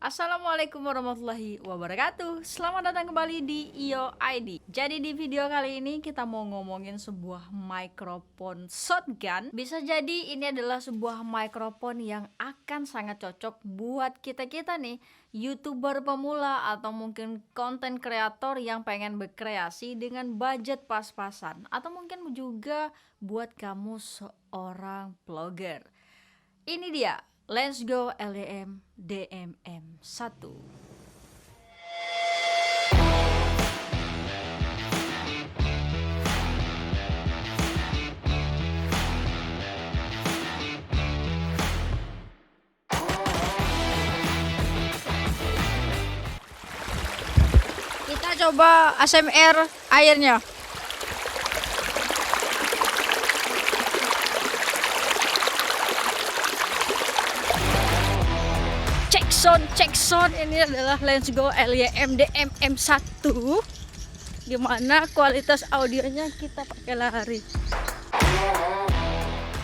Assalamualaikum warahmatullahi wabarakatuh. Selamat datang kembali di IO ID. Jadi di video kali ini kita mau ngomongin sebuah mikrofon shotgun. Bisa jadi ini adalah sebuah mikrofon yang akan sangat cocok buat kita-kita nih, YouTuber pemula atau mungkin konten kreator yang pengen berkreasi dengan budget pas-pasan, atau mungkin juga buat kamu seorang vlogger. Ini dia Lensgo LEM DMM1. Kita coba ASMR airnya. Cek sound, ini adalah Lensgo LEM DMM1, dimana kualitas audionya kita pakai lari.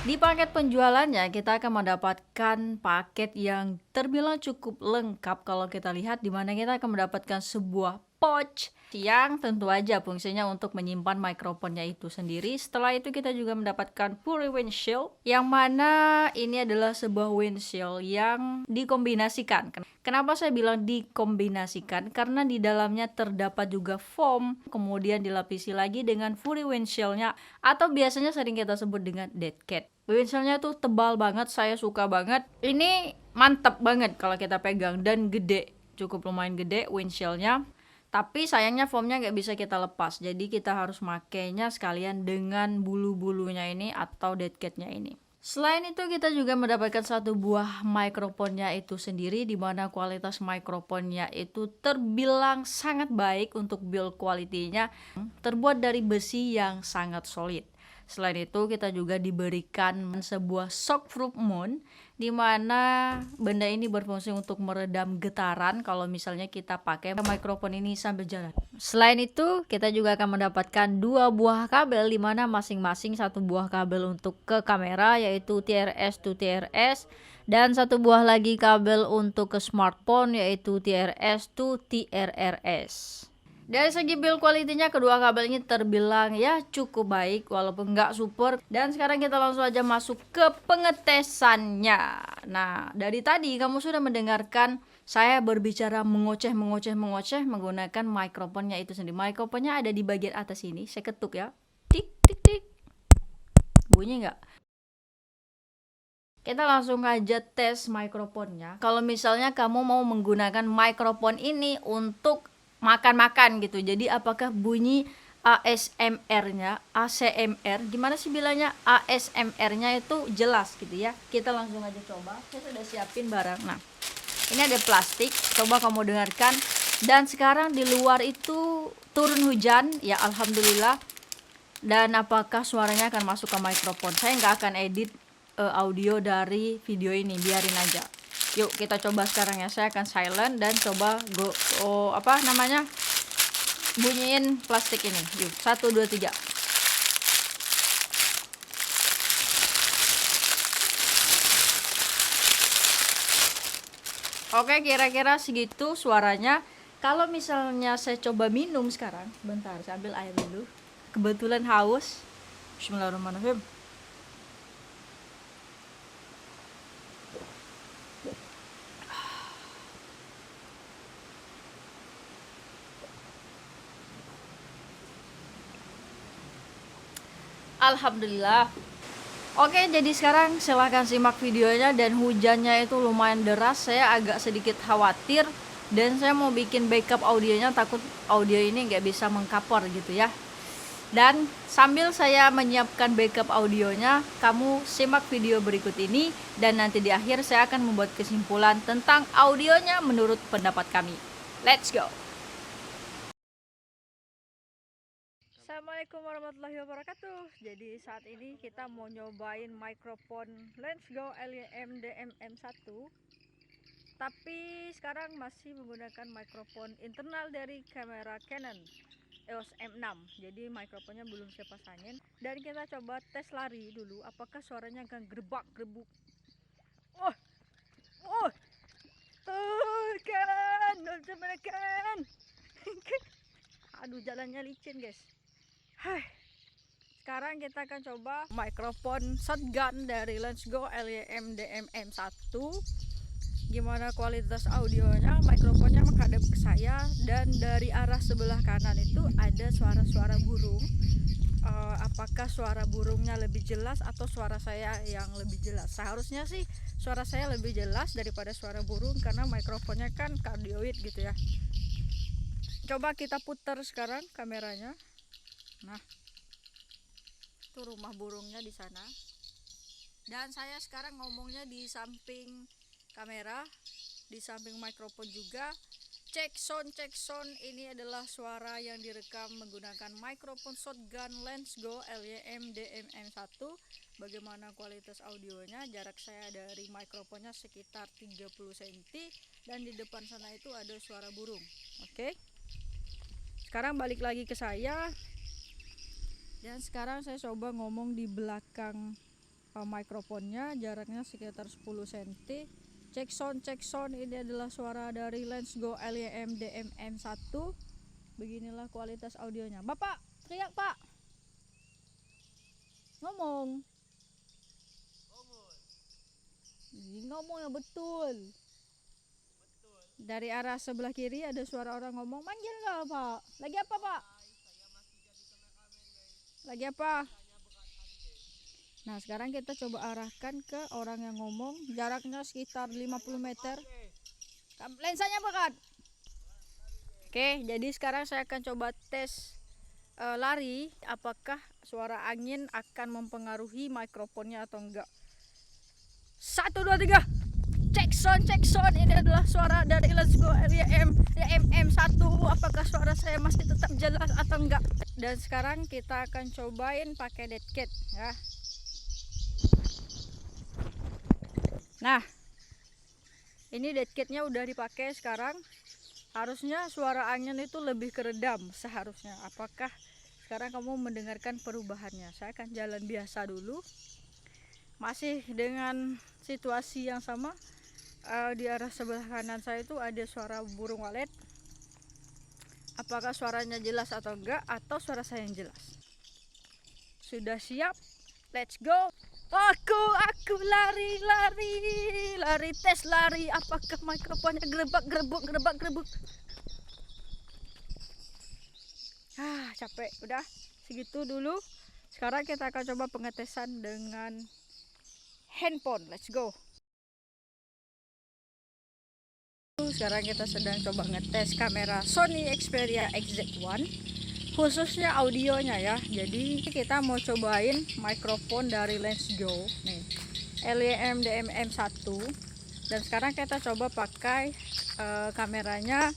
Di paket penjualannya kita akan mendapatkan paket yang terbilang cukup lengkap kalau kita lihat, dimana kita akan mendapatkan sebuah pouch yang tentu aja fungsinya untuk menyimpan mikrofonnya itu sendiri. Setelah itu kita juga mendapatkan full windshield, yang mana ini adalah sebuah windshield yang dikombinasikan. Kenapa saya bilang dikombinasikan? Karena di dalamnya terdapat juga foam, kemudian dilapisi lagi dengan full windshieldnya, atau biasanya sering kita sebut dengan dead cat. Windshieldnya tuh tebal banget, saya suka banget. Ini mantep banget kalau kita pegang, dan gede, cukup lumayan gede windshieldnya. Tapi sayangnya foamnya nggak bisa kita lepas, jadi kita harus makainya sekalian dengan bulu-bulunya ini atau dead catnya ini. Selain itu kita juga mendapatkan satu buah mikrofonnya itu sendiri, di mana kualitas mikrofonnya itu terbilang sangat baik untuk build quality-nya, terbuat dari besi yang sangat solid. Selain itu kita juga diberikan sebuah shockproof mount, di mana benda ini berfungsi untuk meredam getaran kalau misalnya kita pakai mikrofon ini sambil jalan. Selain itu kita juga akan mendapatkan dua buah kabel, di mana masing-masing satu buah kabel untuk ke kamera yaitu TRS to TRS, dan satu buah lagi kabel untuk ke smartphone yaitu TRS to TRRS. Dari segi build quality-nya kedua kabel ini terbilang ya cukup baik walaupun nggak super. Dan sekarang kita langsung aja masuk ke pengetesannya. Nah, dari tadi kamu sudah mendengarkan saya berbicara mengoceh menggunakan mikrofonnya itu sendiri. Mikrofonnya ada di bagian atas ini, saya ketuk ya. Tik tik tik. Bunyi nggak? Kita langsung aja tes mikrofonnya. Kalau misalnya kamu mau menggunakan mikrofon ini untuk makan-makan gitu, jadi apakah bunyi ASMR-nya, ACMR, gimana sih bilangnya, ASMR-nya itu jelas gitu ya. Kita langsung aja coba. Saya sudah siapin barang. Nah, ini ada plastik, coba kamu dengarkan. Dan sekarang di luar itu turun hujan, ya alhamdulillah. Dan apakah suaranya akan masuk ke mikrofon? Saya nggak akan edit audio dari video ini, biarin aja. Yuk kita coba sekarang ya. Saya akan silent dan coba bunyiin plastik ini. Yuk, 1 2 3. Oke, kira-kira segitu suaranya. Kalau misalnya saya coba minum sekarang, bentar, saya ambil air dulu. Kebetulan haus. Bismillahirrahmanirrahim. Alhamdulillah. Oke, jadi sekarang silahkan simak videonya. Dan hujannya itu lumayan deras, saya agak sedikit khawatir. Dan saya mau bikin backup audionya, takut audio ini nggak bisa mengcover gitu ya. Dan sambil saya menyiapkan backup audionya, kamu simak video berikut ini. Dan nanti di akhir saya akan membuat kesimpulan tentang audionya menurut pendapat kami. Let's go. Assalamualaikum warahmatullahi wabarakatuh. Jadi saat ini kita mau nyobain mikrofon Lensgo LEM DMM1. Tapi sekarang masih menggunakan mikrofon internal dari kamera Canon EOS M6. Jadi mikrofonnya belum saya pasangin. Dan kita coba tes lari dulu, apakah suaranya akan gerbak-gerbuk. Oh, oh, oke. jalannya licin guys. Hai. Sekarang kita akan coba mikrofon shotgun dari Let's Go LYM DMM1. Gimana kualitas audionya? Mikrofonnya menghadap ke saya dan dari arah sebelah kanan itu ada suara-suara burung. Apakah suara burungnya lebih jelas atau suara saya yang lebih jelas? Seharusnya sih suara saya lebih jelas daripada suara burung karena mikrofonnya kan kardioid gitu ya. Coba kita putar sekarang kameranya. Nah, itu rumah burungnya di sana. Dan saya sekarang ngomongnya di samping kamera, di samping mikrofon juga. Cek sound, ini adalah suara yang direkam menggunakan mikrofon shotgun Let's Go LYM DMM1. Bagaimana kualitas audionya? Jarak saya dari mikrofonnya sekitar 30 cm dan di depan sana itu ada suara burung. Oke. Sekarang balik lagi ke saya. Dan sekarang saya coba ngomong di belakang mikrofonnya, jaraknya sekitar 10 cm. Cek sound, ini adalah suara dari Let's Go LYM DMM1. Beginilah kualitas audionya. Bapak, teriak Pak. Ngomong yang betul. Dari arah sebelah kiri ada suara orang ngomong, manggil nggak Pak? Lagi apa Pak? Lagi apa? Nah, sekarang kita coba arahkan ke orang yang ngomong, jaraknya sekitar 50 meter. Lensanya Pak. Oke, jadi sekarang saya akan coba tes lari, apakah suara angin akan mempengaruhi mikrofonnya atau enggak. 1, 2, 3. Cek sound, ini adalah suara dari Let's Go LYM DMM1. Apakah suara saya masih tetap jelas atau enggak? Dan sekarang kita akan cobain pakai dead cat ya. Nah, ini dead catnya udah dipakai sekarang. Harusnya suara angin itu lebih keredam seharusnya. Apakah sekarang kamu mendengarkan perubahannya? Saya akan jalan biasa dulu. Masih dengan situasi yang sama. Di arah sebelah kanan saya itu ada suara burung walet. Apakah suaranya jelas atau enggak, atau suara saya yang jelas? Sudah siap? Let's go! Aku lari tes lari. Apakah mikrofonnya gerebek. Capek, udah segitu dulu. Sekarang kita akan coba pengetesan dengan handphone. Let's go. Sekarang kita sedang coba ngetes kamera Sony Xperia XZ1, khususnya audionya ya. Jadi kita mau cobain mikrofon dari Let's Go nih, LYM DMM1. Dan sekarang kita coba pakai kameranya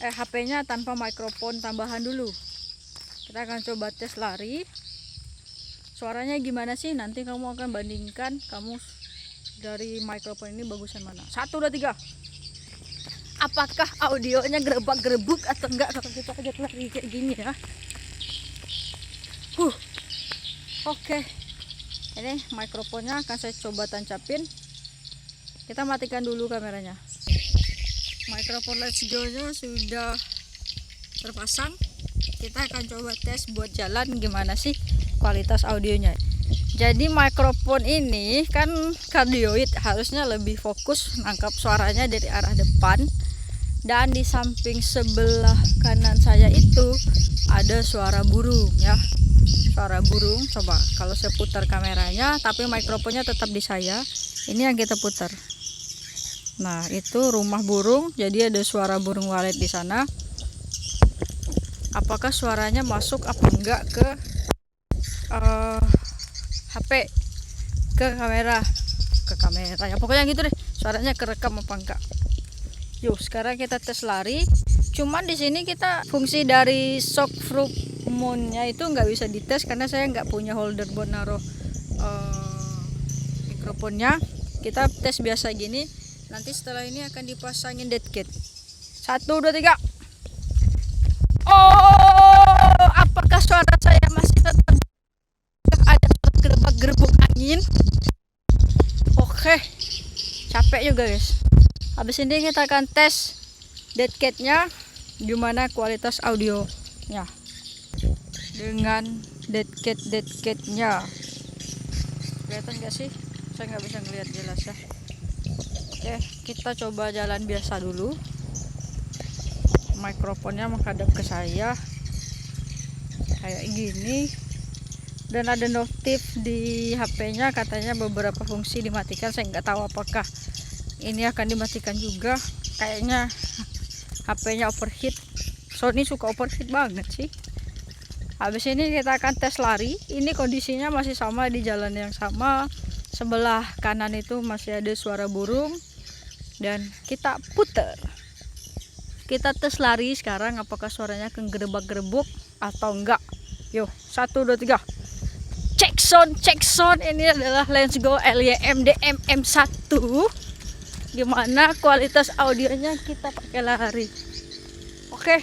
HP-nya tanpa mikrofon tambahan dulu. Kita akan coba tes lari. Suaranya gimana sih? Nanti kamu akan bandingkan kamu dari mikrofon ini bagusan mana. 1, 2, 3. Apakah audionya gerebek atau enggak kalau kita ajak lari kayak gini ya. Oke. Ini mikrofonnya akan saya coba tancapin. Kita matikan dulu kameranya. Mikrofon Let's Go-nya sudah terpasang. Kita akan coba tes buat jalan gimana sih kualitas audionya. Jadi mikrofon ini kan kardioid, harusnya lebih fokus nangkap suaranya dari arah depan. Dan di samping sebelah kanan saya itu ada suara burung ya. Suara burung, coba kalau saya putar kameranya tapi mikrofonnya tetap di saya. Ini yang kita putar. Nah, itu rumah burung, jadi ada suara burung walet di sana. Apakah suaranya masuk apa enggak ke HP, ke kamera ya, pokoknya gitu deh, suaranya kerekam apa enggak. Yuk, sekarang kita tes lari. Cuman di sini kita fungsi dari shockproof mount-nya itu nggak bisa dites karena saya nggak punya holder buat naruh mikrofonnya. Kita tes biasa gini. Nanti setelah ini akan dipasangin dead cat. 1, 2, 3. Apakah suara saya masih tetap ada gerebek angin? Oke, capek juga guys. Habis ini kita akan tes dead cat-nya gimana kualitas audionya. dengan dead catnya. Kelihatan gak sih? Saya nggak bisa ngeliat jelas ya. Oke, kita coba jalan biasa dulu. Mikrofonnya menghadap ke saya kayak gini, dan ada notif di HP-nya, katanya beberapa fungsi dimatikan. Saya nggak tahu apakah ini akan dimatikan juga. Kayaknya HP-nya overheat. Sony suka overheat banget sih. Habis ini kita akan tes lari. Ini kondisinya masih sama di jalan yang sama. Sebelah kanan itu masih ada suara burung, dan kita puter. Kita tes lari sekarang, apakah suaranya kegrebak-gerebuk atau enggak. Yuk, 1, 2, 3. Check sound. Ini adalah Let's Go LYM DMM1. Gimana kualitas audionya kita pakai lari. Oke.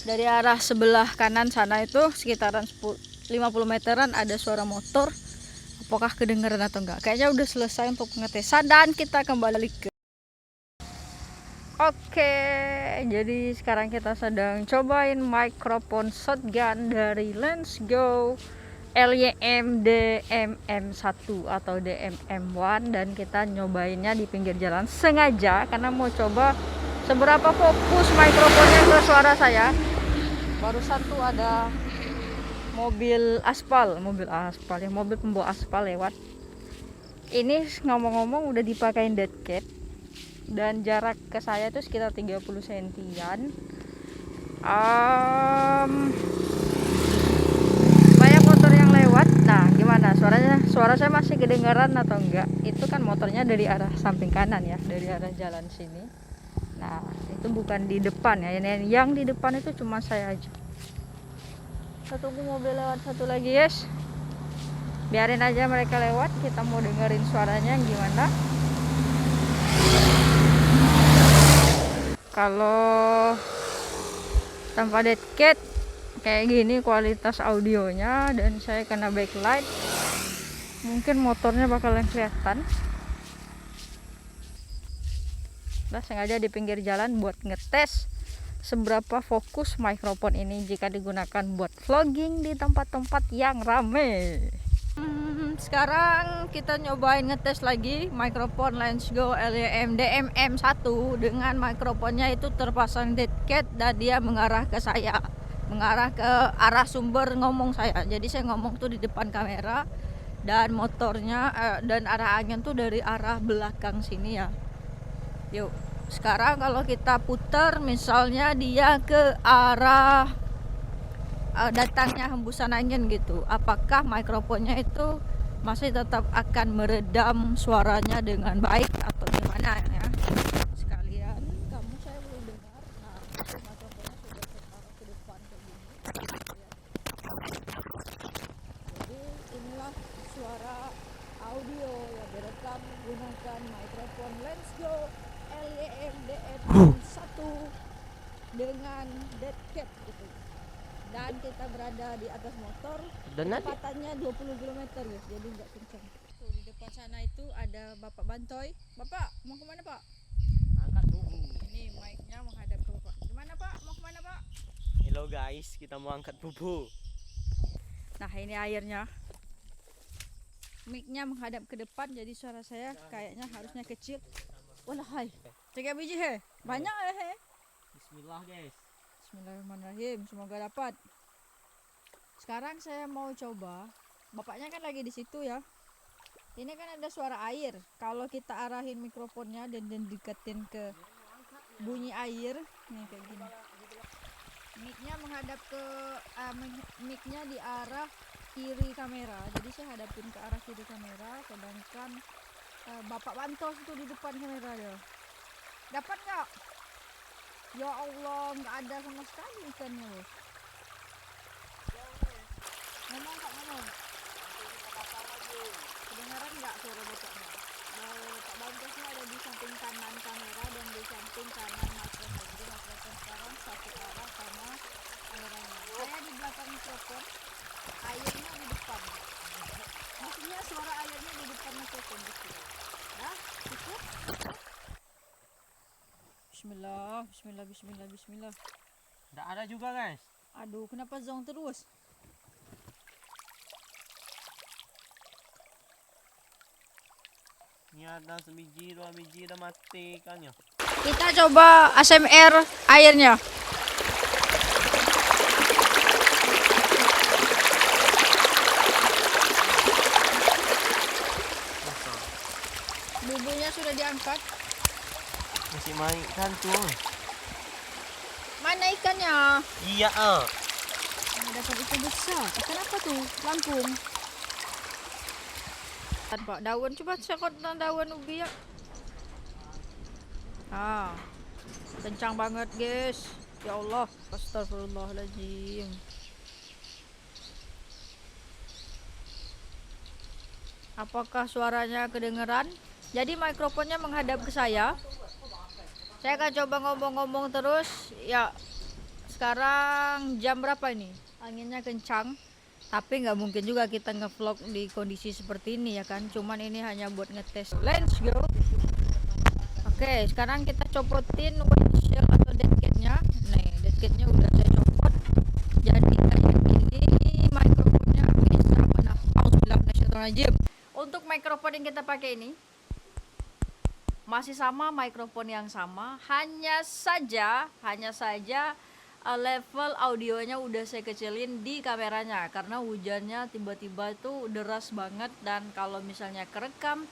Dari arah sebelah kanan sana itu sekitaran 50 meteran ada suara motor. Apakah kedengaran atau enggak? Kayaknya udah selesai untuk pengetesan dan kita kembali ke. Oke, jadi sekarang kita sedang cobain mikrofon shotgun dari Let's Go LYM DMM1 atau DMM1, dan kita nyobainnya di pinggir jalan sengaja karena mau coba seberapa fokus mikrofonnya ke suara saya. Barusan tuh ada mobil pembawa aspal lewat. Ini ngomong-ngomong udah dipakein dead cat, dan jarak ke saya itu sekitar 30 sentian. Banyak motor yang lewat. Nah, gimana suaranya? Suara saya masih kedengaran atau enggak? Itu kan motornya dari arah samping kanan ya, dari arah jalan sini. Nah, itu bukan di depan ya. Yang di depan itu cuma saya aja. Kita tunggu mobil lewat satu lagi, guys. Biarin aja mereka lewat, kita mau dengerin suaranya gimana. Kalau tanpa dead cat kayak gini kualitas audionya, dan saya kena backlight, mungkin motornya bakalan kelihatan. Nah, sengaja di pinggir jalan buat ngetes seberapa fokus mikrofon ini jika digunakan buat vlogging di tempat-tempat yang rame. Sekarang kita nyobain ngetes lagi mikrofon Let's Go LYM DMM1 dengan mikrofonnya itu terpasang dead cat, dan dia mengarah ke saya, mengarah ke arah sumber ngomong saya. Jadi saya ngomong tuh di depan kamera, dan motornya dan arah angin tuh dari arah belakang sini ya. Yuk, sekarang kalau kita putar misalnya dia ke arah datangnya hembusan angin gitu, apakah mikrofonnya itu masih tetap akan meredam suaranya dengan baik atau gimana ya. Sekalian kamu saya belum dengar. Nah, mikrofonnya sudah terarah ke depan kayak gini ya. Jadi inilah suara audio yang direkam menggunakan mikrofon Let's Go LYM DM1 dengan dead cat gitu. Dan kita berada di atas motor, kecepatannya 20 km guys, jadi nggak kencang. Tuh di depan sana itu ada Bapak Bantoy. Bapak mau kemana Pak? Angkat bubu. Ini mic-nya menghadap ke Bapak. Gimana Pak? Mau kemana Pak? Hello guys, kita mau angkat bubu. Nah, ini airnya. Mic-nya menghadap ke depan, jadi suara saya kayaknya harusnya kecil. Walahai, 3 biji he, banyak ya he. Bismillah guys. Bismillahirrahmanirrahim, semoga dapat. Sekarang saya mau coba, bapaknya kan lagi di situ ya. Ini kan ada suara air. Kalau kita arahin mikrofonnya dan deketin ke bunyi air, nih kayak gini. Mic-nya menghadap ke mic-nya di arah kiri kamera. Jadi saya hadapin ke arah kiri kamera, sedangkan Bapak Bantos itu di depan kamera ya. Dapat nggak? Ya Allah, nggak ada sama sekali ikannya loh. Ngomong Pak, ngomong. Kedengaran nggak suara bapaknya? Pak Bantosnya ada di samping kanan kamera dan di samping kanan mikrofon. Jadi mikrofon sekarang satu arah sama kameranya. Saya di belakang mikrofon, airnya di depan. Maksudnya suara airnya di depan mikrofon gitu. Nah, cukup. Bismillah. Nggak ada juga guys. Aduh, kenapa zong terus? Ini ada sebiji, dua biji, udah mati ikannya. Kita coba ASMR airnya. Bubunya sudah diangkat. Masih main ikan tuh. Mana ikannya? Iya Dapat ikan besar. Ikan apa tuh? Langkung. Tanpa daun, coba cekot daun ubi ya. Ah, kencang banget guys. Ya Allah, astagfirullahaladzim. Apakah suaranya kedengeran? Jadi mikrofonnya menghadap ke saya. Saya akan coba ngomong-ngomong terus. Ya, sekarang jam berapa ini? Anginnya kencang. Tapi nggak mungkin juga kita ngevlog di kondisi seperti ini ya kan. Cuman ini hanya buat ngetes. Let's go. Oke, sekarang kita copotin windshield atau deadcat-nya. Nih, deadcat-nya udah saya copot. Jadi kayak gini mikrofonnya bisa menampung. Untuk mikrofon yang kita pakai ini masih sama mikrofon yang sama, hanya saja level audionya udah saya kecilin di kameranya karena hujannya tiba-tiba itu deras banget. Dan kalau misalnya kerekam,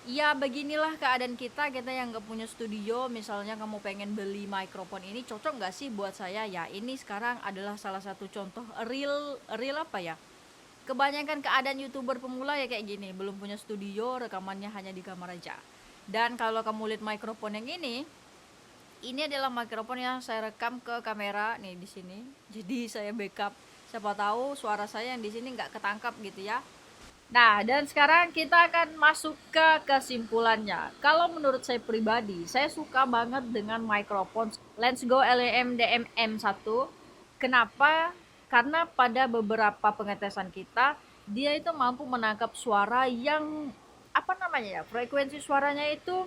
ya beginilah keadaan kita yang nggak punya studio. Misalnya kamu pengen beli mikrofon ini, cocok nggak sih buat saya? Ya ini sekarang adalah salah satu contoh real apa ya, kebanyakan keadaan youtuber pemula ya kayak gini, belum punya studio, rekamannya hanya di kamar aja. Dan kalau kamu lihat mikrofon yang ini adalah mikrofon yang saya rekam ke kamera nih di sini. Jadi saya backup. Siapa tahu suara saya yang di sini nggak ketangkap gitu ya. Nah, dan sekarang kita akan masuk ke kesimpulannya. Kalau menurut saya pribadi, saya suka banget dengan mikrofon Lensgo LEM DM-M1. Kenapa? Karena pada beberapa pengetesan kita, dia itu mampu menangkap suara yang apa namanya ya, frekuensi suaranya itu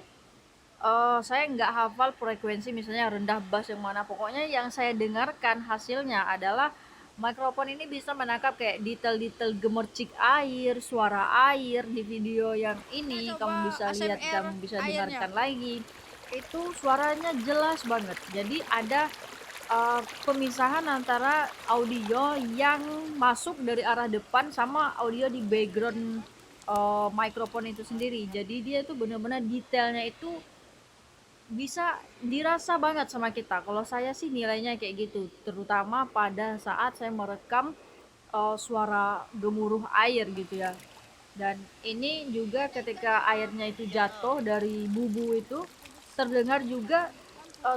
saya nggak hafal frekuensi misalnya rendah bass yang mana, pokoknya yang saya dengarkan hasilnya adalah mikrofon ini bisa menangkap kayak detail-detail gemercik air, suara air di video yang ini. Kamu bisa lihat, kamu bisa dengarkan lagi, itu suaranya jelas banget. Jadi ada pemisahan antara audio yang masuk dari arah depan sama audio di background mikrofon itu sendiri. Jadi dia itu benar-benar detailnya itu bisa dirasa banget sama kita. Kalau saya sih nilainya kayak gitu, terutama pada saat saya merekam suara gemuruh air gitu ya. Dan ini juga ketika airnya itu jatuh dari bubu itu, terdengar juga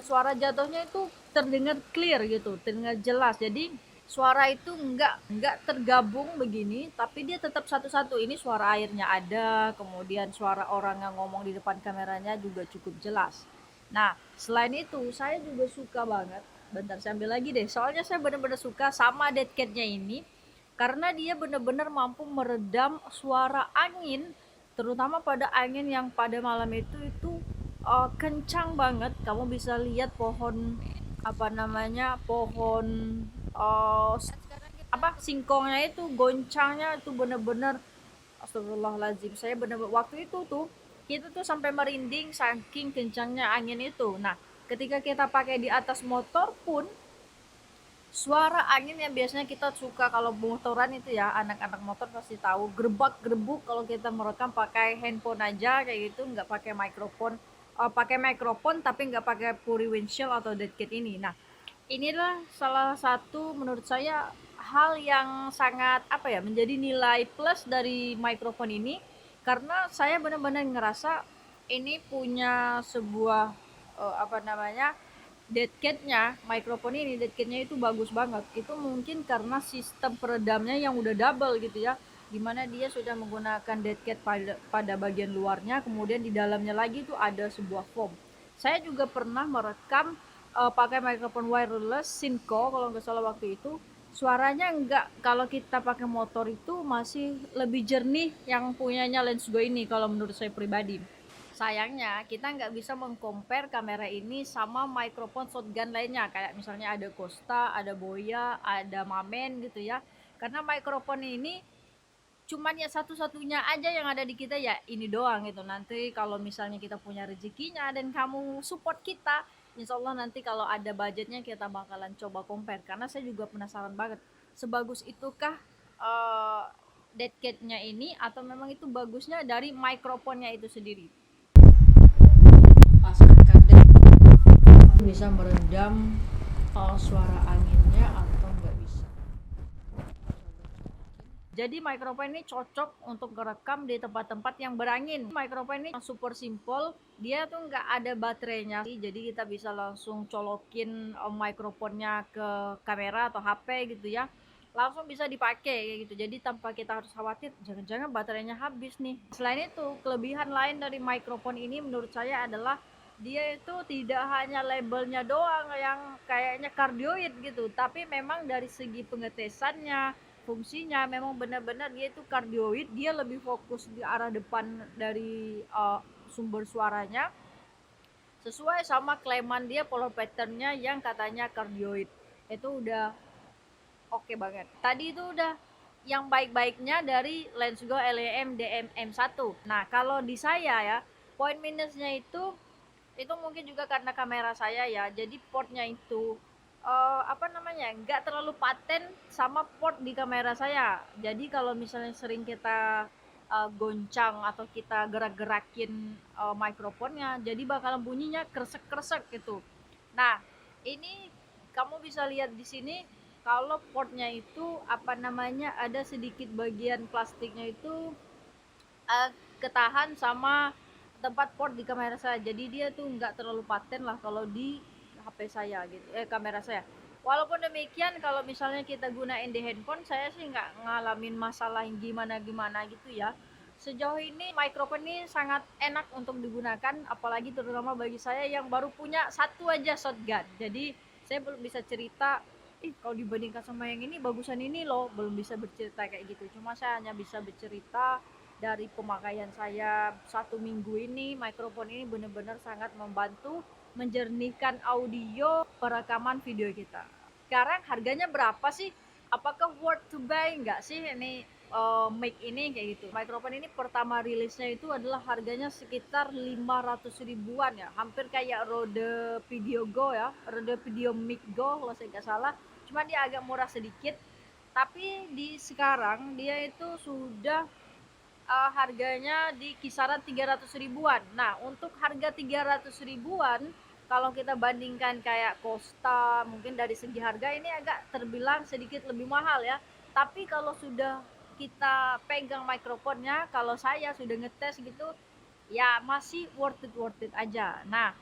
suara jatuhnya itu terdengar clear gitu, terdengar jelas. Jadi suara itu enggak tergabung begini, tapi dia tetap satu-satu. Ini suara airnya ada, kemudian suara orang yang ngomong di depan kameranya juga cukup jelas. Nah, selain itu saya juga suka banget. Bentar saya ambil lagi deh. Soalnya saya benar-benar suka sama Deadcat-nya ini karena dia benar-benar mampu meredam suara angin, terutama pada angin yang pada malam itu kencang banget. Kamu bisa lihat pohon apa namanya, pohon uh, singkongnya itu goncangnya itu benar-benar astagfirullahaladzim. Saya benar-benar waktu itu tuh kita tuh sampai merinding saking kencangnya angin itu. Nah, ketika kita pakai di atas motor pun suara angin yang biasanya kita suka kalau motoran itu ya, anak-anak motor pasti tahu gerbak gerbuk kalau kita merekam pakai handphone aja kayak gitu, nggak pakai mikrofon. Pakai mikrofon tapi nggak pakai Puri Windshield atau Deadcat ini. Nah, inilah salah satu menurut saya hal yang sangat apa ya, menjadi nilai plus dari mikrofon ini karena saya benar-benar ngerasa ini punya sebuah apa namanya, deadcat-nya, mikrofon ini deadcat-nya itu bagus banget. Itu mungkin karena sistem peredamnya yang udah double gitu ya, dimana dia sudah menggunakan deadcat pada bagian luarnya, kemudian di dalamnya lagi itu ada sebuah foam. Saya juga pernah merekam pakai mikrofon wireless Synco kalau nggak salah waktu itu, suaranya enggak, kalau kita pakai motor itu masih lebih jernih yang punyanya Lensgo ini kalau menurut saya pribadi. Sayangnya kita nggak bisa mengcompare kamera ini sama microphone shotgun lainnya, kayak misalnya ada Costa, ada Boya, ada Mamen gitu ya. Karena microphone ini cuman ya satu-satunya aja yang ada di kita, ya ini doang gitu. Nanti kalau misalnya kita punya rezekinya dan kamu support kita, insya Allah nanti kalau ada budgetnya kita bakalan coba compare, karena saya juga penasaran banget sebagus itukah uh, dead cat-nya ini, atau memang itu bagusnya dari microphone-nya itu sendiri. Pasangkan deh, bisa meredam suara anginnya atau nggak bisa. Jadi mikrofon ini cocok untuk merekam di tempat-tempat yang berangin. Mikrofon ini super simple, dia tuh nggak ada baterainya, jadi kita bisa langsung colokin mikrofonnya ke kamera atau HP gitu ya, langsung bisa dipakai gitu. Jadi tanpa kita harus khawatir jangan-jangan baterainya habis nih. Selain itu, kelebihan lain dari mikrofon ini menurut saya adalah dia itu tidak hanya labelnya doang yang kayaknya kardioid gitu, tapi memang dari segi pengetesannya, fungsinya memang benar-benar dia itu kardioid. Dia lebih fokus di arah depan dari sumber suaranya, sesuai sama klaiman dia polar patternnya yang katanya kardioid. Itu udah oke banget. Tadi itu udah yang baik-baiknya dari Lensgo LEM DMM1. Nah, kalau di saya ya, poin minusnya itu mungkin juga karena kamera saya ya. Jadi portnya itu apa namanya, nggak terlalu paten sama port di kamera saya. Jadi kalau misalnya sering kita goncang atau kita gerak-gerakin mikrofonnya, jadi bakalan bunyinya kresek-kresek gitu. Nah, ini kamu bisa lihat di sini kalau portnya itu apa namanya, ada sedikit bagian plastiknya itu ketahan sama tempat port di kamera saya. Jadi dia tuh nggak terlalu paten lah kalau di HP saya gitu, kamera saya. Walaupun demikian, kalau misalnya kita gunain di handphone, saya sih nggak ngalamin masalah yang gimana-gimana gitu ya. Sejauh ini mikrofon ini sangat enak untuk digunakan, apalagi terutama bagi saya yang baru punya satu aja shotgun. Jadi saya belum bisa cerita, kalau dibandingkan sama yang ini bagusan ini loh, belum bisa bercerita kayak gitu. Cuma saya hanya bisa bercerita dari pemakaian saya 1 minggu ini. Mikrofon ini benar-benar sangat membantu menjernihkan audio perekaman video kita. Sekarang harganya berapa sih? Apakah worth to buy nggak sih ini mic ini kayak gitu? Mikrofon ini pertama rilisnya itu adalah harganya sekitar 500 ribuan ya, hampir kayak Rode Video Go ya, Rode Video Mic Go kalau saya nggak salah. Cuma dia agak murah sedikit, tapi di sekarang dia itu sudah harganya di kisaran 300 ribuan. Nah, untuk harga 300 ribuan, kalau kita bandingkan kayak Costa, mungkin dari segi harga ini agak terbilang sedikit lebih mahal ya. Tapi kalau sudah kita pegang mikrofonnya, kalau saya sudah ngetes gitu, ya masih worth it aja. Nah,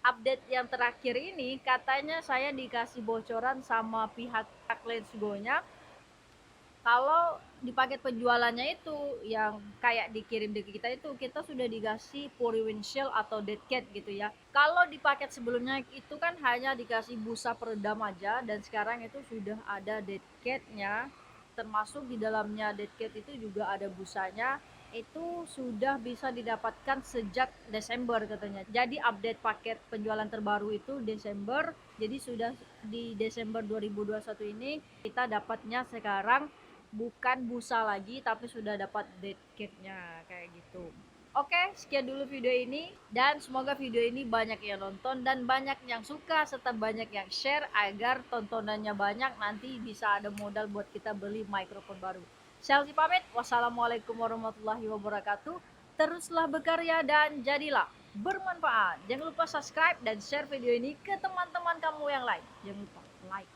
update yang terakhir ini katanya saya dikasih bocoran sama pihak Lensgo-nya, kalau di paket penjualannya itu yang kayak dikirim di kita itu, kita sudah dikasih Puri Windshield atau Dead Cat gitu ya. Kalau di paket sebelumnya itu kan hanya dikasih busa peredam aja, dan sekarang itu sudah ada Dead Cat-nya, termasuk di dalamnya Dead Cat itu juga ada busanya. Itu sudah bisa didapatkan sejak Desember katanya. Jadi update paket penjualan terbaru itu Desember. Jadi sudah di Desember 2021 ini kita dapatnya sekarang bukan busa lagi, tapi sudah dapat dead cat-nya kayak gitu. Oke, sekian dulu video ini, dan semoga video ini banyak yang nonton dan banyak yang suka serta banyak yang share agar tontonannya banyak, nanti bisa ada modal buat kita beli mikrofon baru. Chelsea pamit, wassalamualaikum warahmatullahi wabarakatuh. Teruslah berkarya dan jadilah bermanfaat. Jangan lupa subscribe dan share video ini ke teman-teman kamu yang lain. Jangan lupa like,